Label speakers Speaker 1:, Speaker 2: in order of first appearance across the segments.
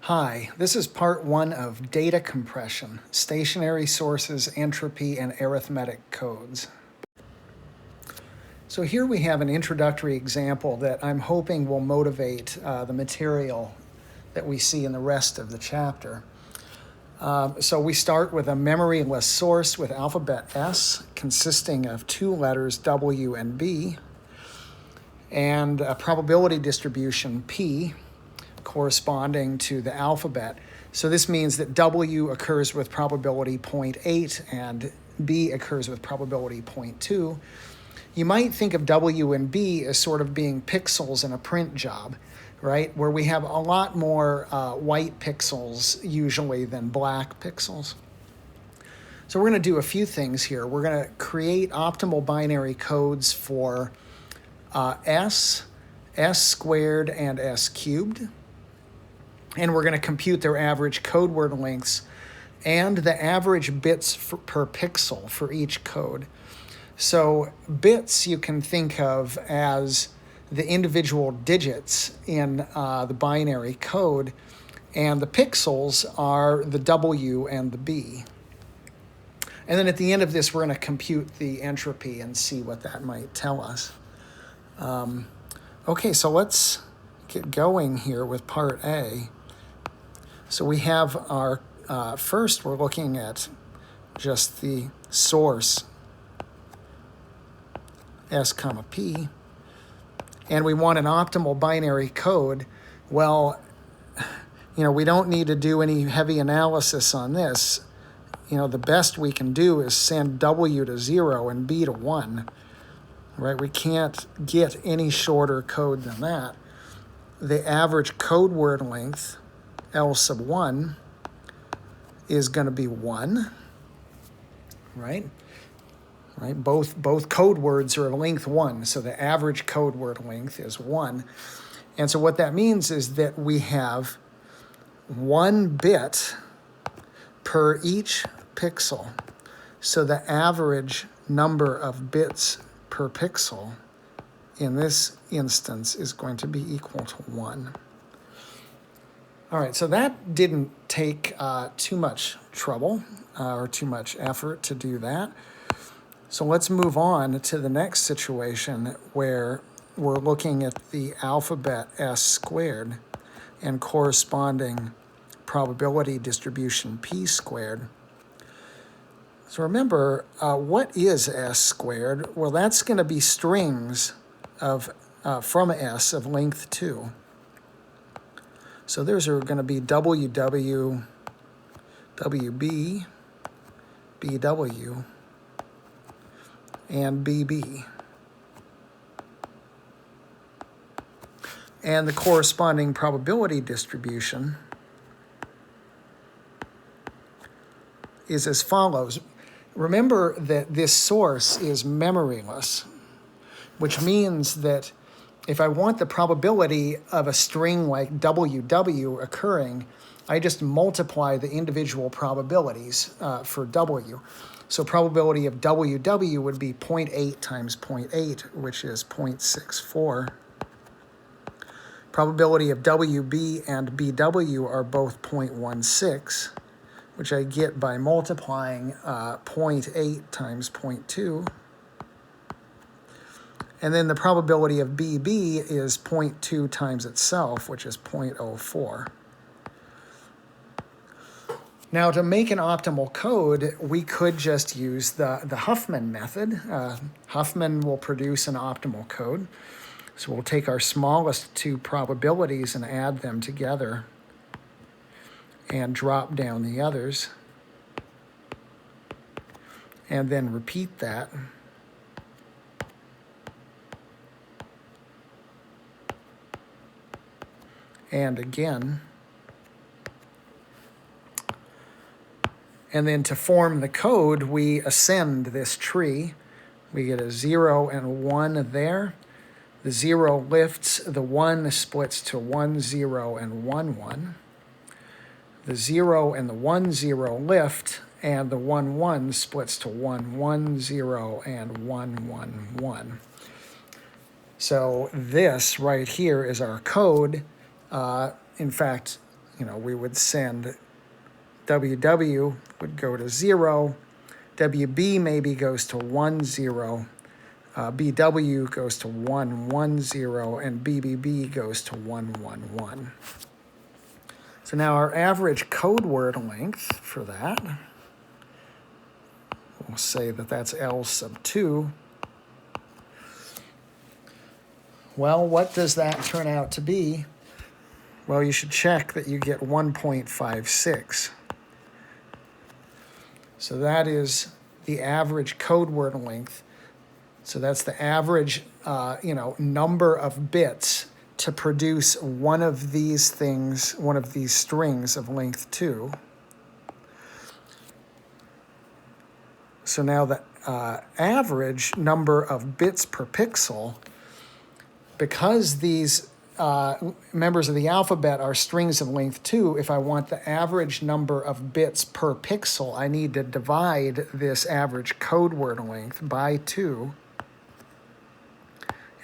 Speaker 1: Hi, this is part one of data compression, stationary sources, entropy, and arithmetic codes. So here we have an introductory example that I'm hoping will motivate the material that we see in the rest of the chapter. So we start with a memoryless source with alphabet S consisting of two letters W and B, and a probability distribution P corresponding to the alphabet. So this means that W occurs with probability 0.8 and B occurs with probability 0.2. You might think of W and B as sort of being pixels in a print job, right? Where we have a lot more white pixels usually than black pixels. So we're going to do a few things here. We're going to create optimal binary codes for S, S squared, and S cubed. And we're going to compute their average code word lengths and the average bits per pixel for each code. So bits you can think of as the individual digits in the binary code, and the pixels are the W and the B. And then at the end of this, we're going to compute the entropy and see what that might tell us. Okay, so let's get going here with part A. So we have our, first we're looking at just the source, S comma P, and we want an optimal binary code. Well, we don't need to do any heavy analysis on this. The best we can do is send W to 0 and B to 1, right? We can't get any shorter code than that. The average code word length, L sub 1, is going to be 1, right? Both code words are length 1, so the average code word length is 1. And so what that means is that we have 1 bit per each pixel. So the average number of bits per pixel in this instance is going to be equal to 1. All right, so that didn't take too much trouble or too much effort to do that. So let's move on to the next situation where we're looking at the alphabet S squared and corresponding probability distribution P squared. So remember, what is S squared? Well, that's going to be strings of from S of length 2. So those are going to be WW, WB, BW, and BB. And the corresponding probability distribution is as follows. Remember that this source is memoryless, which means that if I want the probability of a string like WW occurring, I just multiply the individual probabilities for W. So probability of WW would be 0.8 times 0.8, which is 0.64. Probability of WB and BW are both 0.16, which I get by multiplying 0.8 times 0.2. And then the probability of BB is 0.2 times itself, which is 0.04. Now, to make an optimal code, we could just use the Huffman method. Huffman will produce an optimal code. So we'll take our smallest two probabilities and add them together and drop down the others. And then repeat that. And again. And then to form the code, we ascend this tree. We get a 0 and a 1 there. The 0 lifts, the 1 splits to 1, 0, and 1, 1. The 0 and the 1, 0 lift, and the 1, 1 splits to 1, 1, 0, and 1, 1, 1. So this right here is our code. In fact, we would send WW would go to 0, WB maybe goes to 1, 0, BW goes to 1, 1, 0, and BBB goes to 1, 1, 1. So now our average code word length for that, we'll say that that's L sub 2. Well, what does that turn out to be? Well, you should check that you get 1.56. So that is the average code word length. So that's the average, number of bits to produce one of these things, one of these strings of length 2. So now the average number of bits per pixel, because these members of the alphabet are strings of length 2, if I want the average number of bits per pixel, I need to divide this average code word length by 2.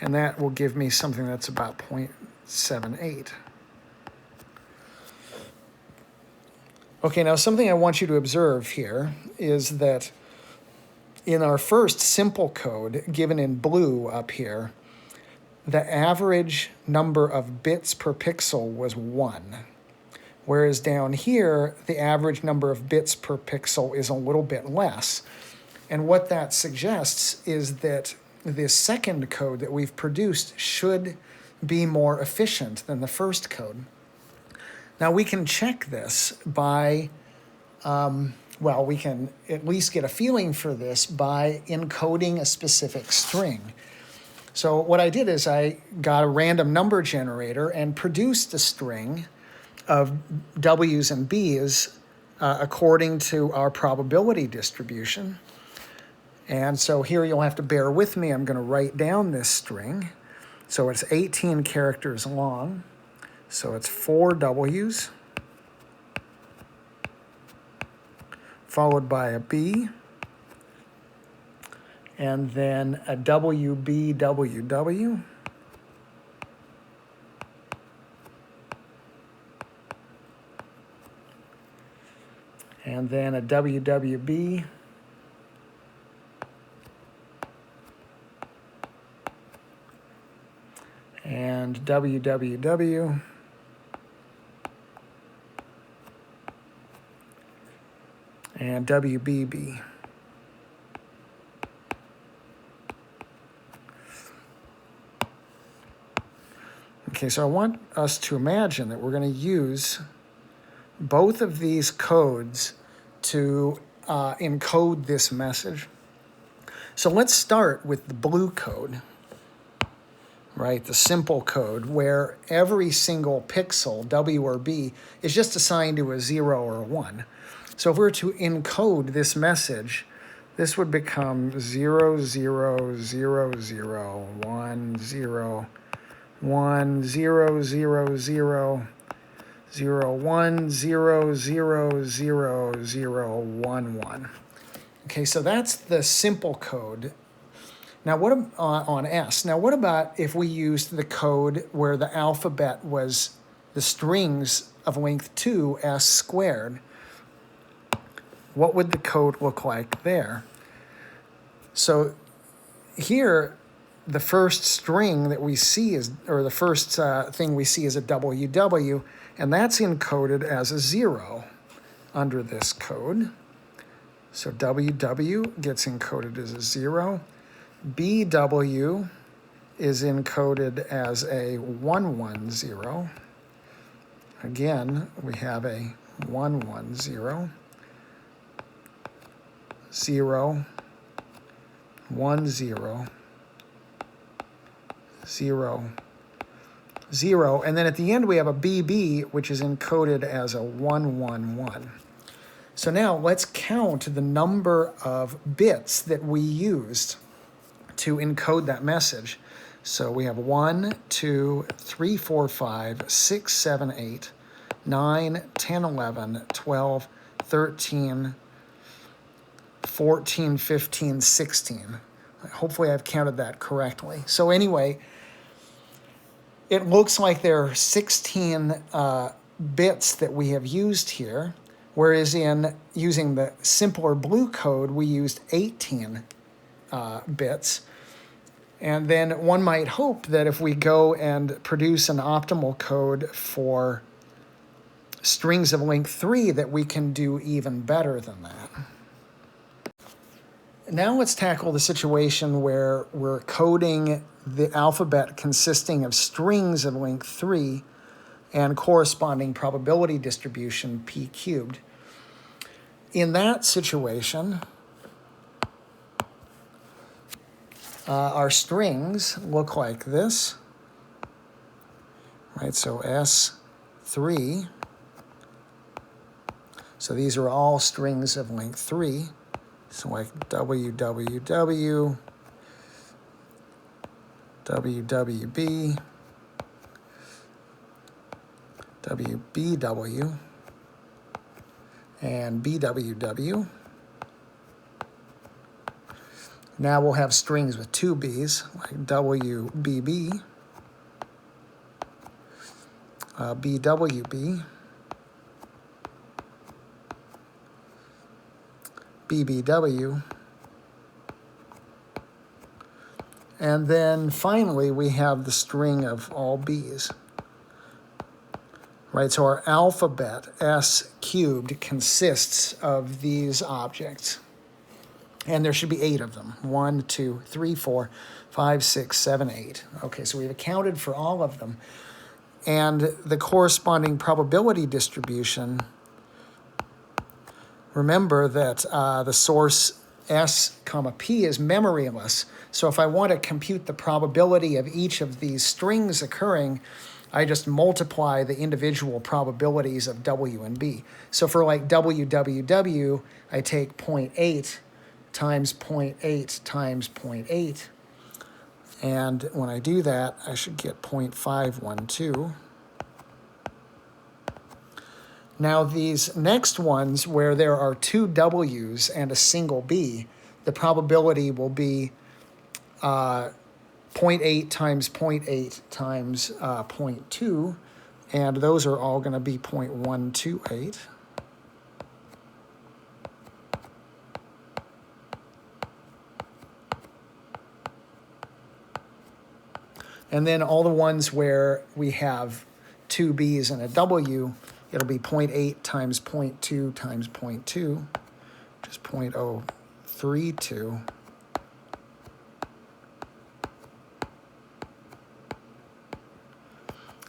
Speaker 1: And that will give me something that's about 0.78. Okay, now something I want you to observe here is that in our first simple code, given in blue up here, the average number of bits per pixel was 1. Whereas down here, the average number of bits per pixel is a little bit less. And what that suggests is that this second code that we've produced should be more efficient than the first code. Now we can check this by, we can at least get a feeling for this by encoding a specific string. So what I did is I got a random number generator and produced a string of W's and B's according to our probability distribution. And so here you'll have to bear with me. I'm going to write down this string. So it's 18 characters long. So it's 4 W's, followed by a B, and then a WBWW, and then a WWB, and WWW, and WBB. Okay, so I want us to imagine that we're going to use both of these codes to encode this message. So let's start with the blue code, right? The simple code where every single pixel, W or B, is just assigned to a 0 or a 1. So if we were to encode this message, this would become 0, 0, 0, 0, 1, 0, 1, 0, 0, 0, 0, 1, 0, 0, 0, 0, 1, 1. Okay, so that's the simple code. Now, what on S? Now, what about if we used the code where the alphabet was the strings of length 2, S squared? What would the code look like there? So here, the first string that we see is, or the first thing we see is a WW, and that's encoded as a 0 under this code. So WW gets encoded as a 0. BW is encoded as a 110. Again, we have a 110, 0, 1, 0, 0, 0, and then at the end we have a BB, which is encoded as a 111. So now let's count the number of bits that we used to encode that message. So we have 1, 2, 3, 4, 5, 6, 7, 8, 9, 10, 11, 12, 13, 14, 15, 16. Hopefully I've counted that correctly. So anyway, it looks like there are 16 bits that we have used here, whereas in using the simpler blue code, we used 18 bits. And then one might hope that if we go and produce an optimal code for strings of length 3, that we can do even better than that. Now let's tackle the situation where we're coding the alphabet consisting of strings of length 3 and corresponding probability distribution p cubed. In that situation, our strings look like this, right? So S3, so these are all strings of length 3. So like WWW, WWB, WBW, and BWW. Now we'll have strings with 2 B's, like WBB, BWB, BBW, and then finally we have the string of all B's. Right, so our alphabet, S cubed, consists of these objects. And there should be 8 of them. 1, 2, 3, 4, 5, 6, 7, 8. Okay, so we've accounted for all of them. And the corresponding probability distribution, remember that the source S, P is memoryless. So if I want to compute the probability of each of these strings occurring, I just multiply the individual probabilities of W and B. So for like WWW, I take 0.8 times 0.8 times 0.8. And when I do that, I should get 0.512. Now these next ones where there are 2 W's and a single B, the probability will be 0.8 times 0.8 times 0.2, and those are all going to be 0.128. And then all the ones where we have 2 B's and a W, it'll be 0.8 times 0.2 times 0.2, which is 0.032.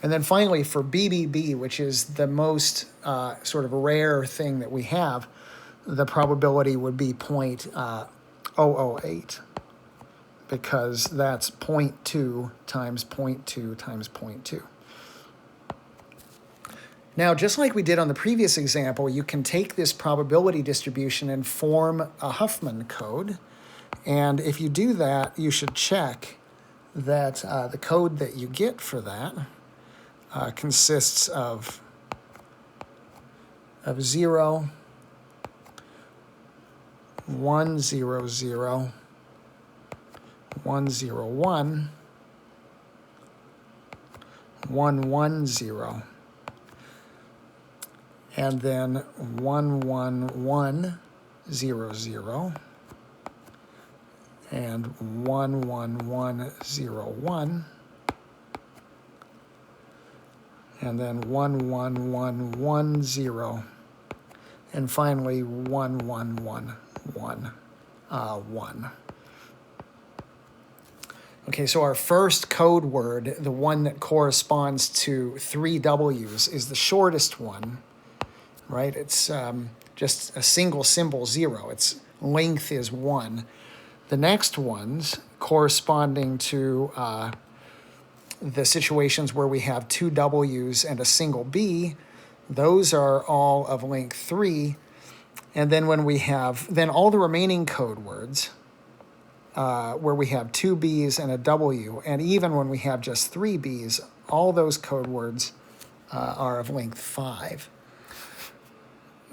Speaker 1: And then finally, for BBB, which is the most sort of rare thing that we have, the probability would be 0.008, because that's 0.2 times 0.2 times 0.2. Now, just like we did on the previous example, you can take this probability distribution and form a Huffman code. And if you do that, you should check that the code that you get for that consists of 0, 1, 0, 0, 1, 0, 1, 1, 1, 0, and then 1, 1, 1, 0, 0, and 1, 1, 1, 0, 1, and then 1, 1, 1, 1, 0, and finally 1, 1, 1, 1, 1. Okay, so our first code word, the one that corresponds to 3 W's, is the shortest one, right? It's just a single symbol, 0. Its length is 1. The next ones corresponding to the situations where we have 2 W's and a single B, those are all of length 3. And then when we have, then all the remaining code words, where we have 2 B's and a W, and even when we have just 3 B's, all those code words are of length 5.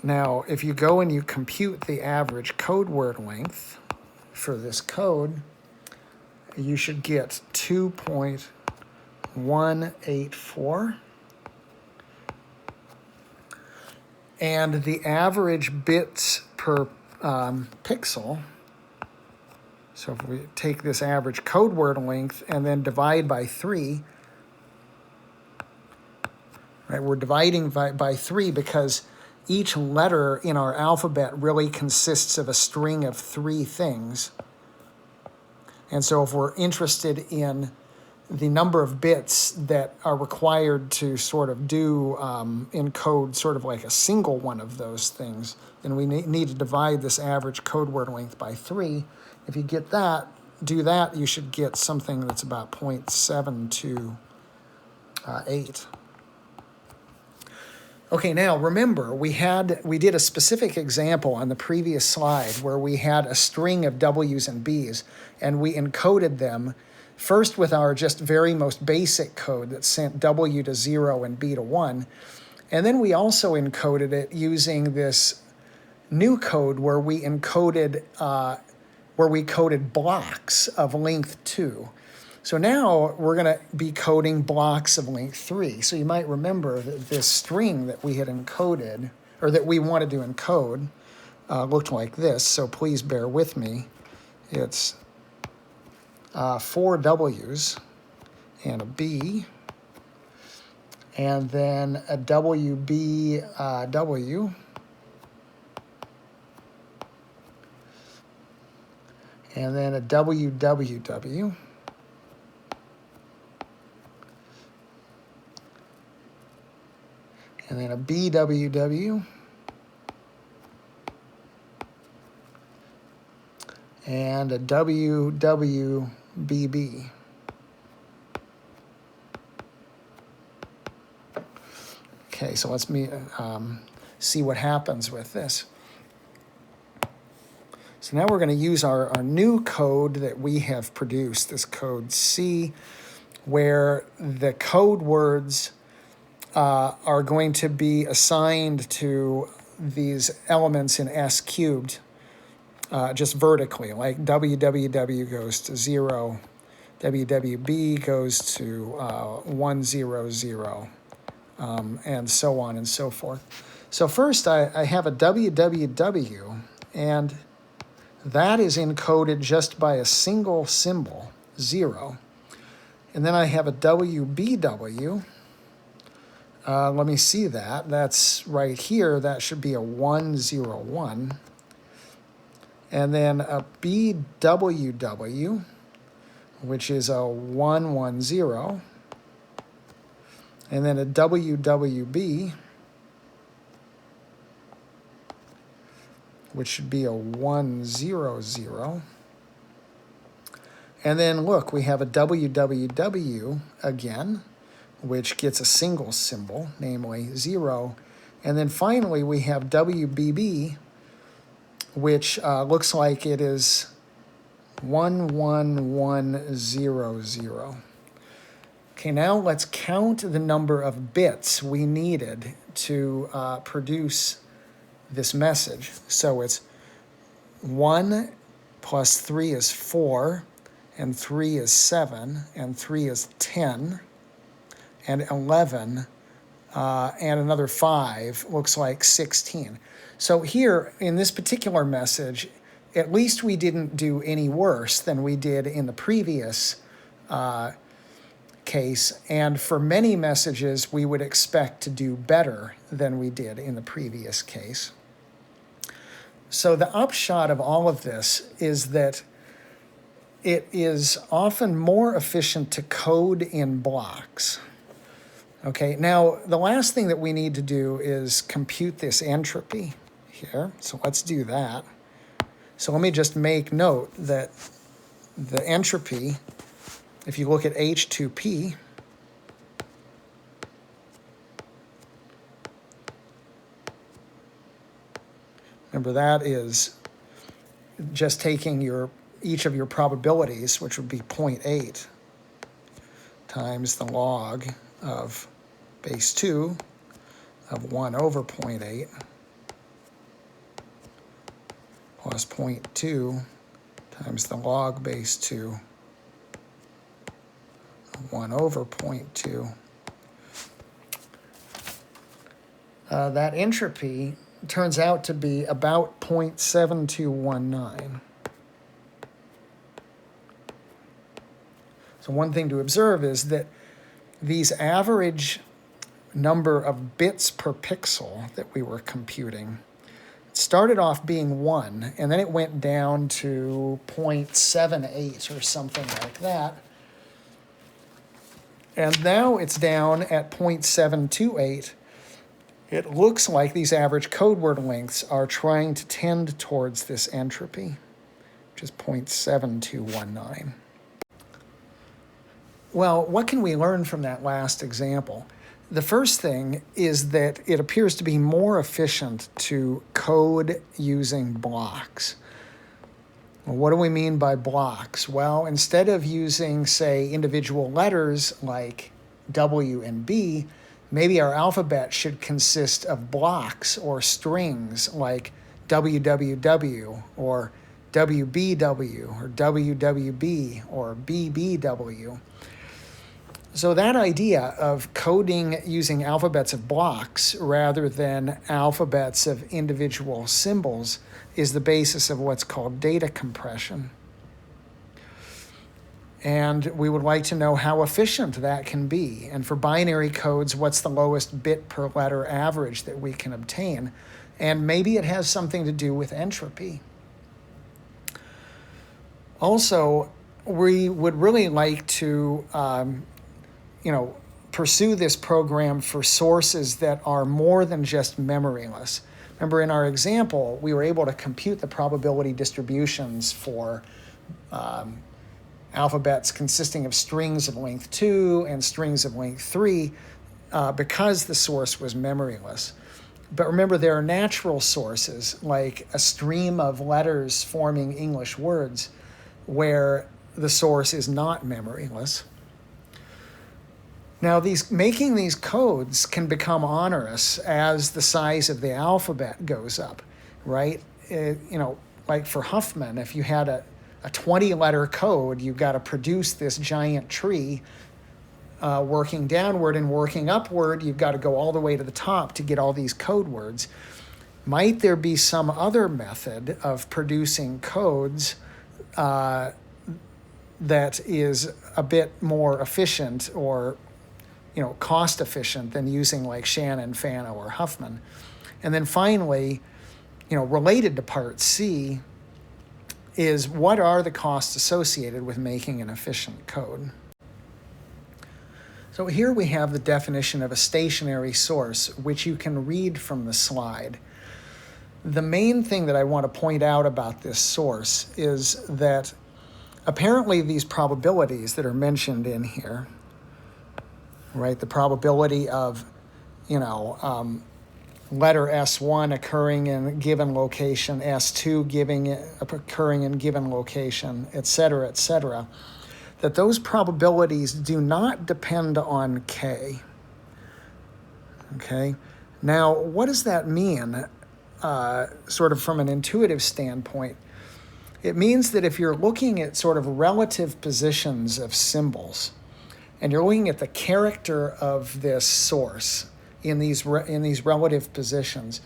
Speaker 1: Now, if you go and you compute the average code word length for this code, you should get 2.184 And the average bits per pixel, so if we take this average code word length and then divide by 3, right, we're dividing by 3 because each letter in our alphabet really consists of a string of 3 things. And so if we're interested in the number of bits that are required to sort of do encode sort of like a single one of those things, then we need to divide this average code word length by 3. If you get that, do that, you should get something that's about 0.728. Okay, now remember, we did a specific example on the previous slide where we had a string of W's and B's, and we encoded them first with our just very most basic code that sent W to 0 and B to 1, and then we also encoded it using this new code where we coded blocks of length 2. So now we're going to be coding blocks of length 3. So you might remember that this string that we had encoded, or that we wanted to encode, looked like this. So please bear with me. It's 4 W's and a B, and then a WBW, and then a WWW, and then a BWW, and a WWBB. Okay, so let's see what happens with this. So now we're going to use our new code that we have produced, this code C, where the code words are going to be assigned to these elements in S cubed just vertically, like WWW goes to 0, WWB goes to 100, and so on and so forth. So first I have a WWW, and that is encoded just by a single symbol, 0. And then I have a WBW. Let me see that. That's right here. That should be a 101. And then a BWW, which is a 110. And then a WWB, which should be a 100. And then look, we have a WWW again, which gets a single symbol, namely 0. And then finally we have WBB, which looks like it is 11100. Okay, now let's count the number of bits we needed to produce this message. So it's 1 plus 3 is 4, and 3 is 7, and 3 is 10, and 11, and another 5 looks like 16. So here, in this particular message, at least we didn't do any worse than we did in the previous case, and for many messages, we would expect to do better than we did in the previous case. So the upshot of all of this is that it is often more efficient to code in blocks. Okay, now the last thing that we need to do is compute this entropy here. So let's do that. So let me just make note that the entropy, if you look at H2P, remember that is just taking each of your probabilities, which would be 0.8 times the log of base 2 of 1 over 0.8 plus 0.2 times the log base 2 of 1 over 0.2. that entropy turns out to be about 0.7219. So one thing to observe is that these average number of bits per pixel that we were computing started off being 1, and then it went down to 0.78 or something like that. And now it's down at 0.728. It looks like these average code word lengths are trying to tend towards this entropy, which is 0.7219. Well, what can we learn from that last example? The first thing is that it appears to be more efficient to code using blocks. Well, what do we mean by blocks? Well, instead of using, say, individual letters like W and B, maybe our alphabet should consist of blocks or strings like WWW or WBW or WWB or BBW. So that idea of coding using alphabets of blocks rather than alphabets of individual symbols is the basis of what's called data compression. And we would like to know how efficient that can be. And for binary codes, what's the lowest bit per letter average that we can obtain? And maybe it has something to do with entropy. Also, we would really like to pursue this program for sources that are more than just memoryless. Remember, in our example, we were able to compute the probability distributions for alphabets consisting of strings of length 2 and strings of length 3 because the source was memoryless. But remember, there are natural sources, like a stream of letters forming English words, where the source is not memoryless. Now, making these codes can become onerous as the size of the alphabet goes up, right? Like for Huffman, if you had a 20-letter code, you've got to produce this giant tree working downward and working upward. You've got to go all the way to the top to get all these code words. Might there be some other method of producing codes that is a bit more efficient or cost efficient than using like Shannon, Fano, or Huffman? And then finally, related to part C is what are the costs associated with making an efficient code? So here we have the definition of a stationary source, which you can read from the slide. The main thing that I want to point out about this source is that apparently these probabilities that are mentioned in here, right, the probability of, letter S1 occurring in a given location, S2 occurring in given location, et cetera, that those probabilities do not depend on K. Okay? Now, what does that mean, sort of from an intuitive standpoint? It means that if you're looking at sort of relative positions of symbols, and you're looking at the character of this source in these relative positions,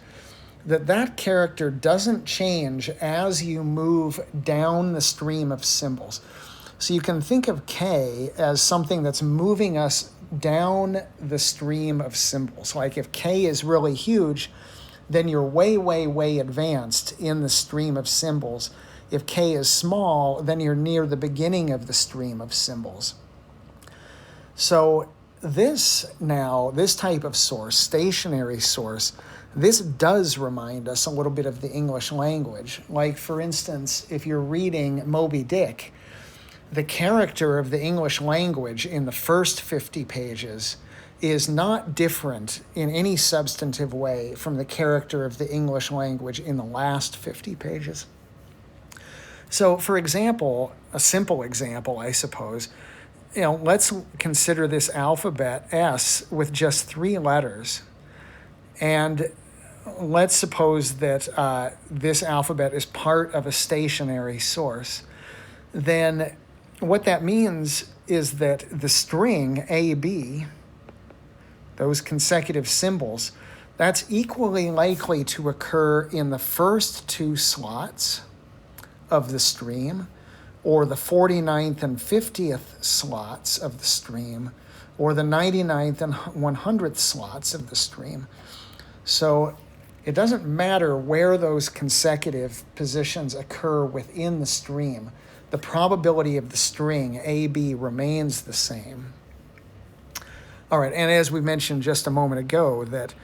Speaker 1: that character doesn't change as you move down the stream of symbols. So you can think of K as something that's moving us down the stream of symbols. Like if K is really huge, then you're way, way, way advanced in the stream of symbols. If K is small, then you're near the beginning of the stream of symbols. So this type of source, stationary source, this does remind us a little bit of the English language. Like, for instance, if you're reading Moby Dick, the character of the English language in the first 50 pages is not different in any substantive way from the character of the English language in the last 50 pages. So, for example, a simple example, I suppose, let's consider this alphabet S with just 3 letters. And let's suppose that this alphabet is part of a stationary source. Then what that means is that the string AB, those consecutive symbols, That's equally likely to occur in the first two slots of the stream, or the 49th and 50th slots of the stream, or the 99th and 100th slots of the stream. So it doesn't matter where those consecutive positions occur within the stream. The probability of the string AB remains the same. All right, and as we mentioned just a moment ago, that,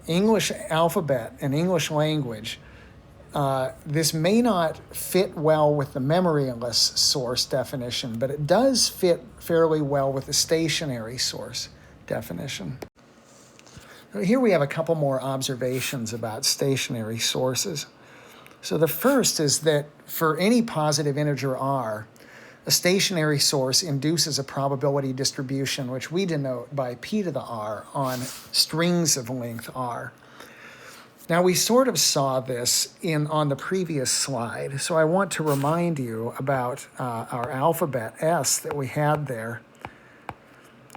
Speaker 1: English alphabet and English language, this may not fit well with the memoryless source definition, but it does fit fairly well with the stationary source definition. Here we have a couple more observations about stationary sources. So the first is that for any positive integer r, a stationary source induces a probability distribution, which we denote by p to the r on strings of length r. Now, we sort of saw this on the previous slide, so I want to remind you about our alphabet S that we had there,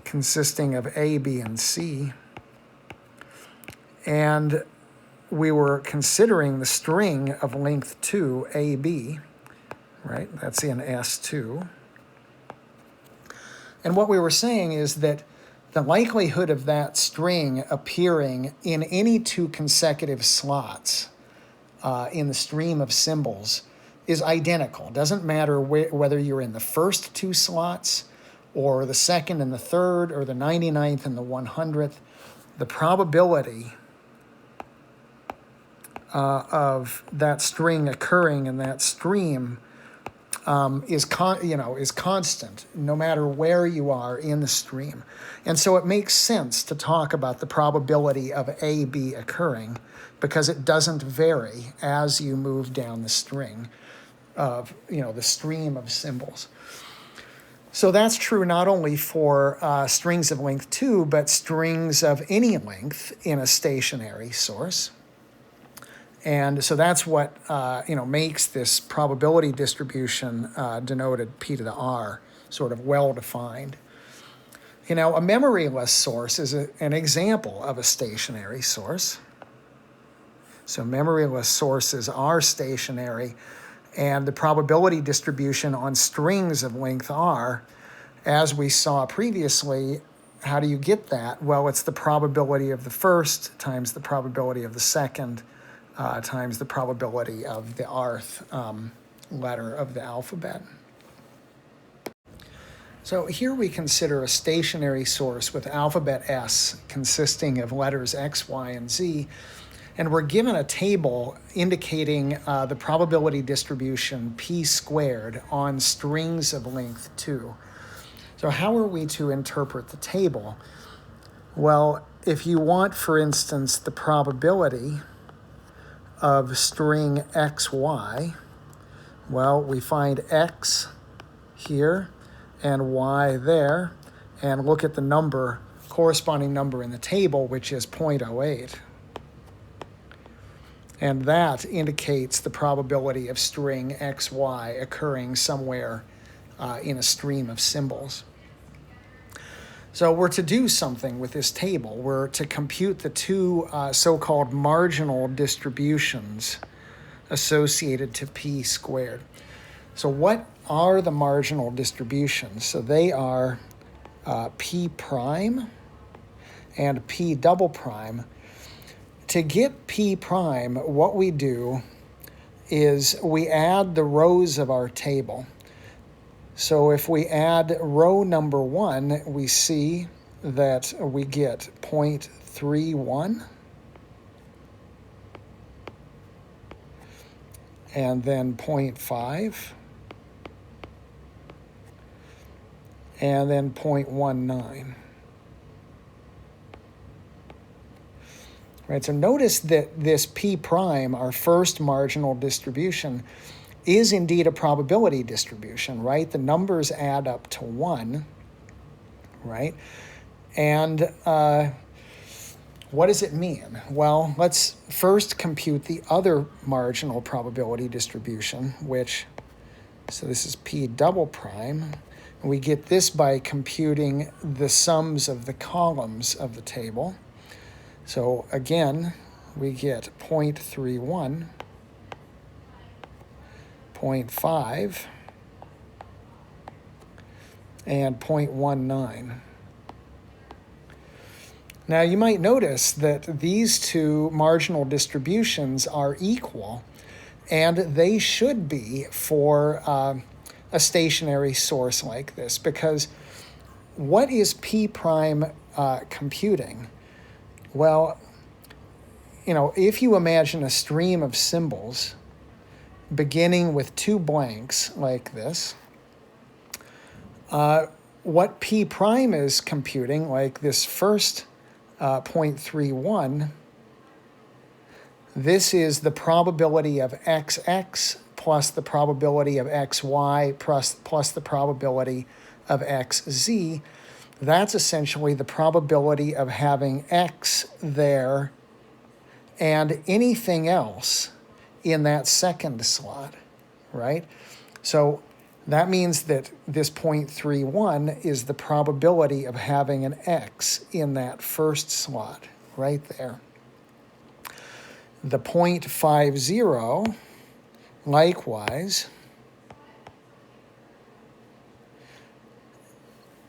Speaker 1: consisting of A, B, and C. And we were considering the string of length 2, AB, right? That's in S2. And what we were saying is that the likelihood of that string appearing in any two consecutive slots in the stream of symbols is identical. It doesn't matter whether you're in the first two slots or the second and the third or the 99th and the 100th. The probability of that string occurring in that stream is constant, no matter where you are in the stream. And so it makes sense to talk about the probability of AB occurring because it doesn't vary as you move down the string of, the stream of symbols. So that's true not only for strings of length 2, but strings of any length in a stationary source. And so that's what makes this probability distribution denoted p to the r sort of well-defined. A memoryless source is an example of a stationary source. So memoryless sources are stationary, and the probability distribution on strings of length r, as we saw previously, how do you get that? Well, it's the probability of the first times the probability of the second times the probability of the rth letter of the alphabet. So here we consider a stationary source with alphabet S consisting of letters X, Y, and Z, and we're given a table indicating the probability distribution p squared on strings of length 2. So how are we to interpret the table? Well, if you want, for instance, the probability of string XY, well, we find X here and Y there, and look at the corresponding number in the table, which is 0.08. And that indicates the probability of string XY occurring somewhere in a stream of symbols. So we're to do something with this table. We're to compute the two so-called marginal distributions associated to p squared. So what are the marginal distributions? So they are p prime and p double prime. To get p prime, what we do is we add the rows of our table. So if we add row number 1, we see that we get 0.31, and then 0.5, and then 0.19. Right, so notice that this p prime, our first marginal distribution, is indeed a probability distribution, right? The numbers add up to 1, right? And what does it mean? Well, let's first compute the other marginal probability distribution, so this is p double prime. We get this by computing the sums of the columns of the table. So again, we get 0.31, 0.5, and 0.19. Now you might notice that these two marginal distributions are equal, and they should be for a stationary source like this, because what is P prime computing? Well, if you imagine a stream of symbols beginning with two blanks like this, what P prime is computing, like this first 0.31, this is the probability of xx plus the probability of xy plus the probability of xz. That's essentially the probability of having x there and anything else in that second slot, right? So that means that this 0.31 is the probability of having an x in that first slot right there. The 0.50, likewise,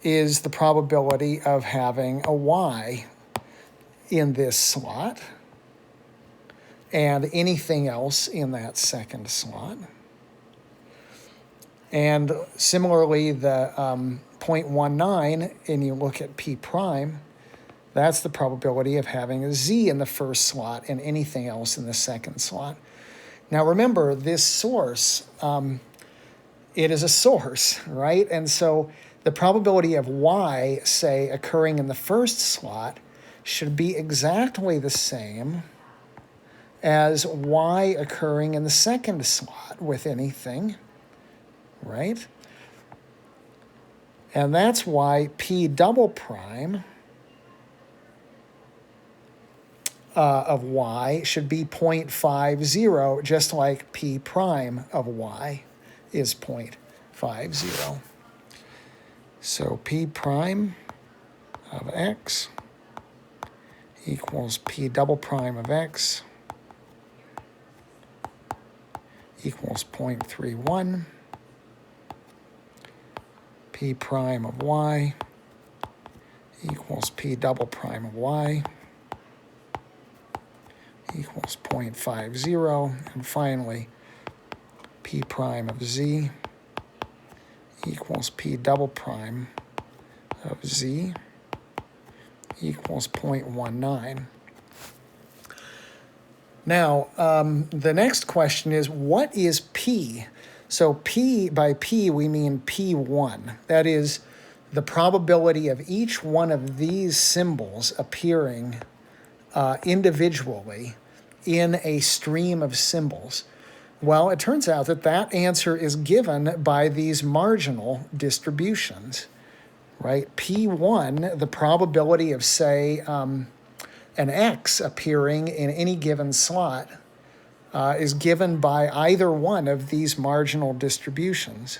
Speaker 1: is the probability of having a y in this slot and anything else in that second slot. And similarly, the 0.19, and you look at P prime, that's the probability of having a z in the first slot and anything else in the second slot. Now remember, this source, it is a source, right? And so the probability of y, say, occurring in the first slot should be exactly the same as y occurring in the second slot with anything, right? And that's why P double prime of y should be 0.50, just like P prime of y is 0.50. So P prime of x equals P double prime of x equals 0.31. P prime of y equals P double prime of y equals 0.50. And finally, P prime of z equals P double prime of z equals 0.19. Now, the next question is, what is P? So P, by P, we mean P1. That is the probability of each one of these symbols appearing individually in a stream of symbols. Well, it turns out that that answer is given by these marginal distributions, right? P1, the probability of, say, an x appearing in any given slot is given by either one of these marginal distributions.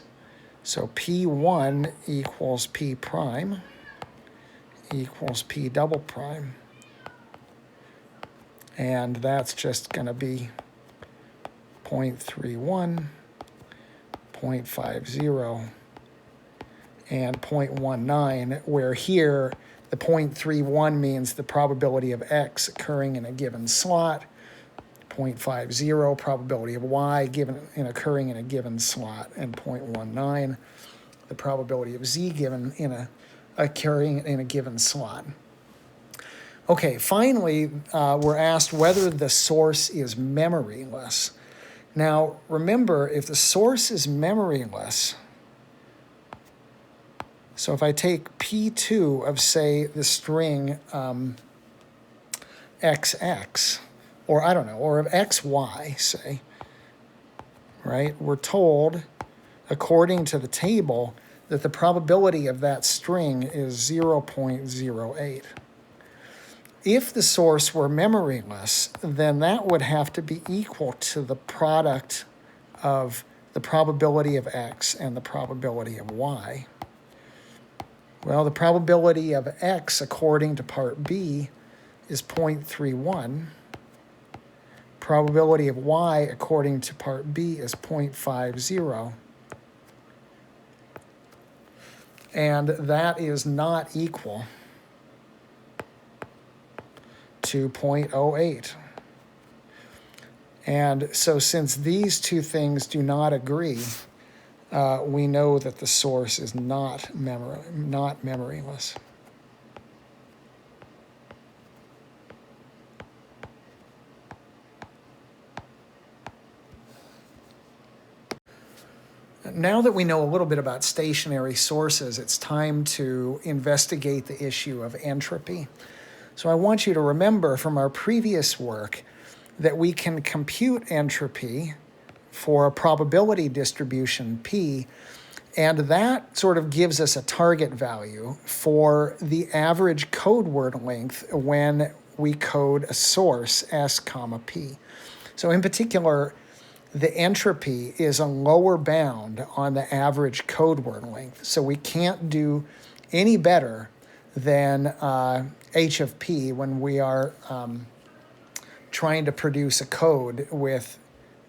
Speaker 1: So P1 equals P prime equals P double prime. And that's just going to be 0.31, 0.50, and 0.19, where here the 0.31 means the probability of x occurring in a given slot, 0.50 probability of y occurring in a given slot, and 0.19 the probability of z occurring in a given slot. Okay, finally, we're asked whether the source is memoryless. Now, remember, if the source is memoryless, so if I take P2 of, say, the string XX, or I don't know, or of XY, say, right, we're told, according to the table, that the probability of that string is 0.08. If the source were memoryless, then that would have to be equal to the product of the probability of x and the probability of y. Well, the probability of x, according to part B, is 0.31. Probability of y, according to part B, is 0.50. And that is not equal to 0.08. And so since these two things do not agree, we know that the source is not memoryless. Now that we know a little bit about stationary sources, it's time to investigate the issue of entropy. So I want you to remember from our previous work that we can compute entropy for a probability distribution P, and that sort of gives us a target value for the average code word length when we code a source S comma P. So in particular, the entropy is a lower bound on the average code word length. So we can't do any better than H of P when we are trying to produce a code with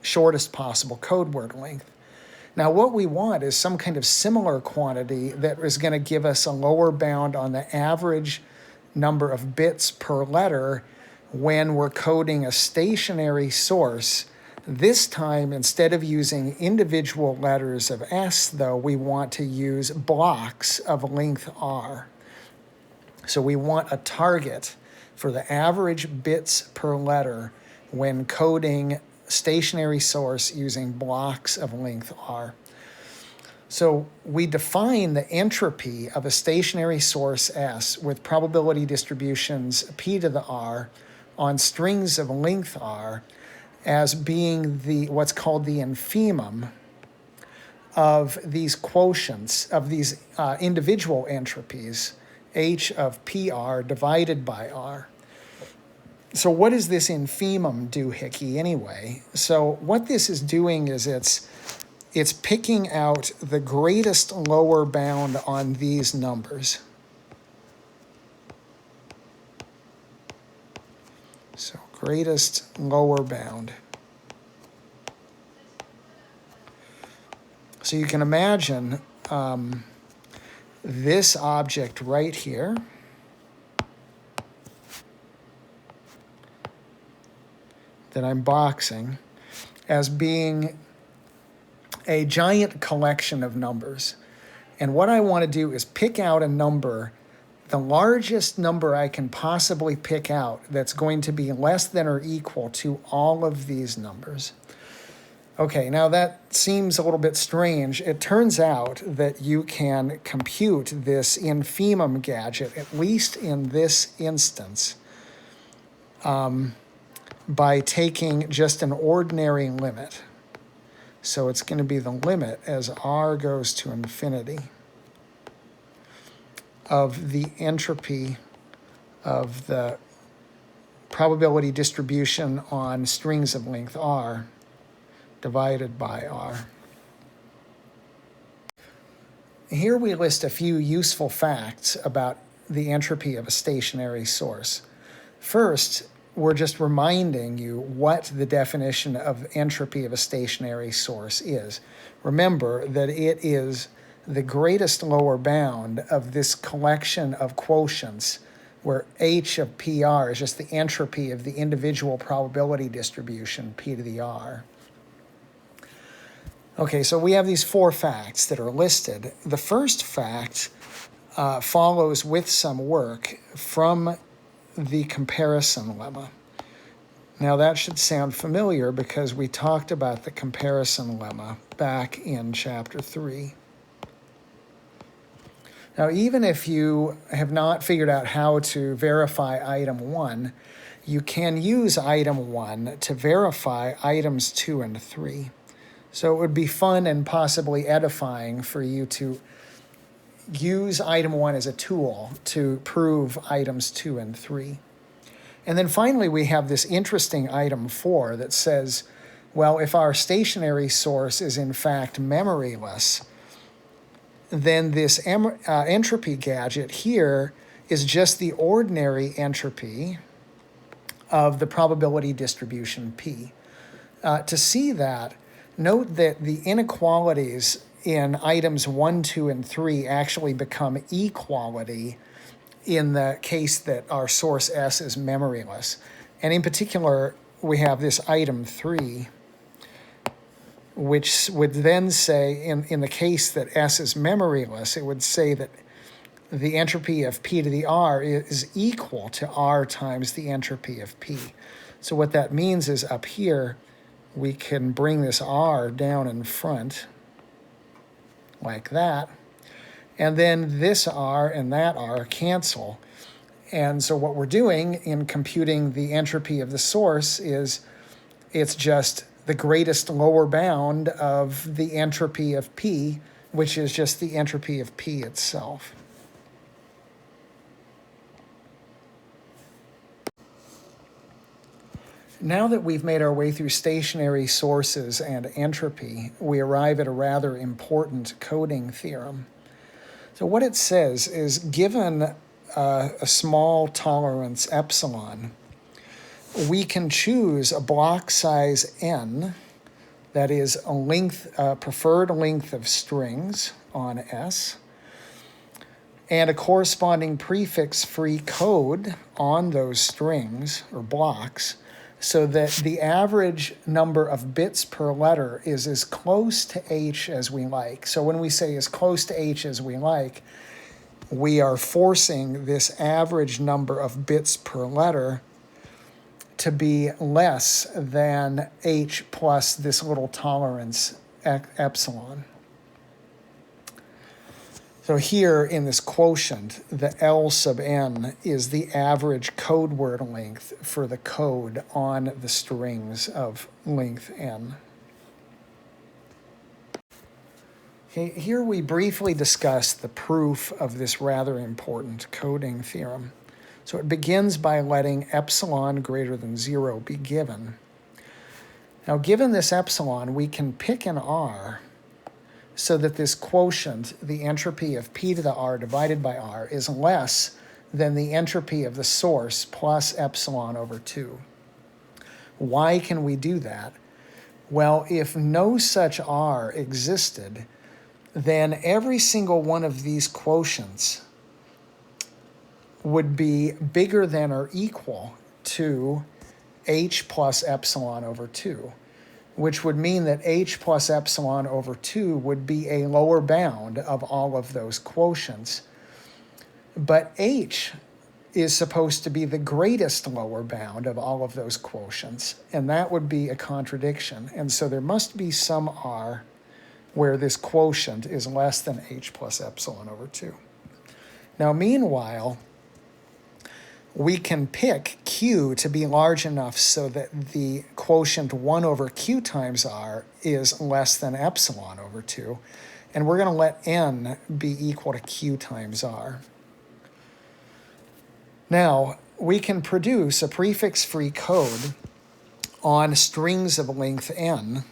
Speaker 1: shortest possible code word length. Now what we want is some kind of similar quantity that is going to give us a lower bound on the average number of bits per letter when we're coding a stationary source. This time, instead of using individual letters of S, though, we want to use blocks of length R. So we want a target for the average bits per letter when coding stationary source using blocks of length R. So we define the entropy of a stationary source S with probability distributions P to the R on strings of length R as being what's called the infimum of these quotients, of these individual entropies, H of PR divided by R. So what does this infimum do, Hickey, anyway? So what this is doing is it's picking out the greatest lower bound on these numbers. So greatest lower bound. So you can imagine this object right here that I'm boxing as being a giant collection of numbers. And what I want to do is pick out a number, the largest number I can possibly pick out that's going to be less than or equal to all of these numbers. Okay, now that seems a little bit strange. It turns out that you can compute this infimum gadget, at least in this instance, by taking just an ordinary limit. So it's going to be the limit as r goes to infinity of the entropy of the probability distribution on strings of length r divided by r. Here we list a few useful facts about the entropy of a stationary source. First, we're just reminding you what the definition of entropy of a stationary source is. Remember that it is the greatest lower bound of this collection of quotients where H of PR is just the entropy of the individual probability distribution, P to the R. Okay, so we have these four facts that are listed. The first fact follows with some work from the comparison lemma. Now that should sound familiar because we talked about the comparison lemma back in chapter 3. Now even if you have not figured out how to verify item 1, you can use item 1 to verify items 2 and 3. So it would be fun and possibly edifying for you to use item 1 as a tool to prove items 2 and 3. And then finally, we have this interesting item 4 that says, well, if our stationary source is in fact memoryless, then this entropy gadget here is just the ordinary entropy of the probability distribution P. To see that, note that the inequalities in items 1, 2, and 3 actually become equality in the case that our source S is memoryless. And in particular, we have this item 3, which would then say, in the case that S is memoryless, it would say that the entropy of P to the R is equal to R times the entropy of P. So what that means is up here, we can bring this R down in front like that. And then this R and that R cancel. And so what we're doing in computing the entropy of the source is it's just the greatest lower bound of the entropy of P, which is just the entropy of P itself. Now that we've made our way through stationary sources and entropy, we arrive at a rather important coding theorem. So what it says is, given a small tolerance epsilon, we can choose a block size n, that is a length, preferred length of strings on S, and a corresponding prefix-free code on those strings or blocks, so that the average number of bits per letter is as close to H as we like. So when we say as close to H as we like, we are forcing this average number of bits per letter to be less than H plus this little tolerance epsilon. So here in this quotient, the L sub n is the average code word length for the code on the strings of length n. Okay, here we briefly discuss the proof of this rather important coding theorem. So it begins by letting epsilon greater than 0 be given. Now, given this epsilon, we can pick an R so that this quotient, the entropy of P to the R divided by R, is less than the entropy of the source plus epsilon over 2. Why can we do that? Well, if no such R existed, then every single one of these quotients would be bigger than or equal to H plus epsilon over 2. Which would mean that H plus epsilon over 2 would be a lower bound of all of those quotients. But H is supposed to be the greatest lower bound of all of those quotients, and that would be a contradiction. And so there must be some R where this quotient is less than H plus epsilon over 2. Now, meanwhile, we can pick Q to be large enough so that the quotient 1 over Q times R is less than epsilon over 2. And we're going to let N be equal to Q times R. Now, we can produce a prefix-free code on strings of length N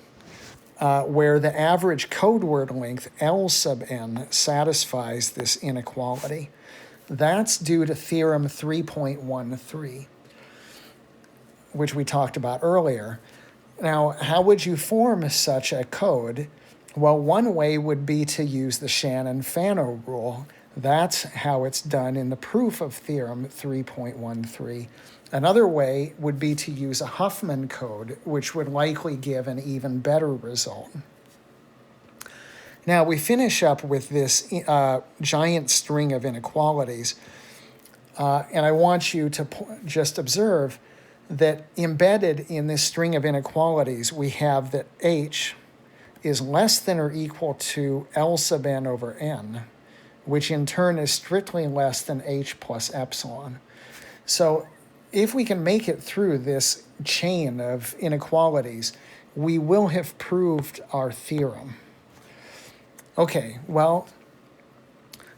Speaker 1: where the average code word length L sub n satisfies this inequality. That's due to theorem 3.13, which we talked about earlier. Now, how would you form such a code? Well, one way would be to use the Shannon-Fano rule. That's how it's done in the proof of theorem 3.13. Another way would be to use a Huffman code, which would likely give an even better result. Now, we finish up with this giant string of inequalities, and I want you to just observe that embedded in this string of inequalities, we have that H is less than or equal to L sub n over n, which in turn is strictly less than H plus epsilon. So if we can make it through this chain of inequalities, we will have proved our theorem. Okay, well,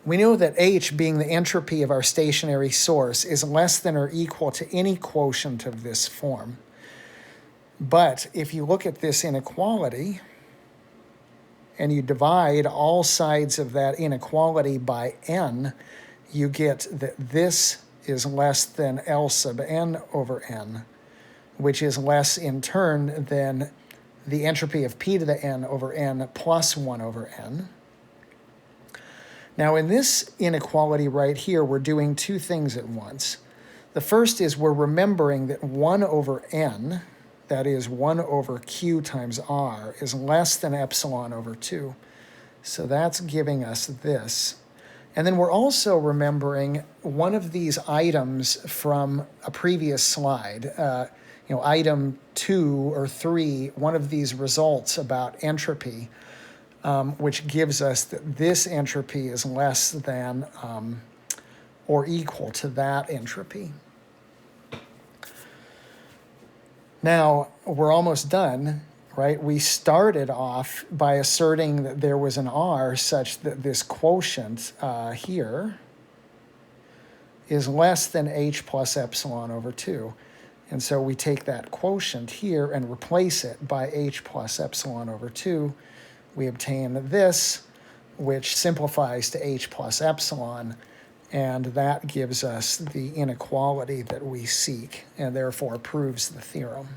Speaker 1: we know that H, being the entropy of our stationary source, is less than or equal to any quotient of this form. But if you look at this inequality and you divide all sides of that inequality by n, you get that this is less than L sub n over n, which is less in turn than the entropy of P to the n over n plus 1 over n. Now in this inequality right here, we're doing two things at once. The first is we're remembering that 1 over n, that is 1 over q times r, is less than epsilon over 2. So that's giving us this. And then we're also remembering one of these items from a previous slide, item 2 or 3, one of these results about entropy, which gives us that this entropy is less than or equal to that entropy. Now, we're almost done, right? We started off by asserting that there was an R such that this quotient here is less than h plus epsilon over 2. And so we take that quotient here and replace it by h plus epsilon over 2. We obtain this, which simplifies to h plus epsilon, and that gives us the inequality that we seek, and therefore proves the theorem.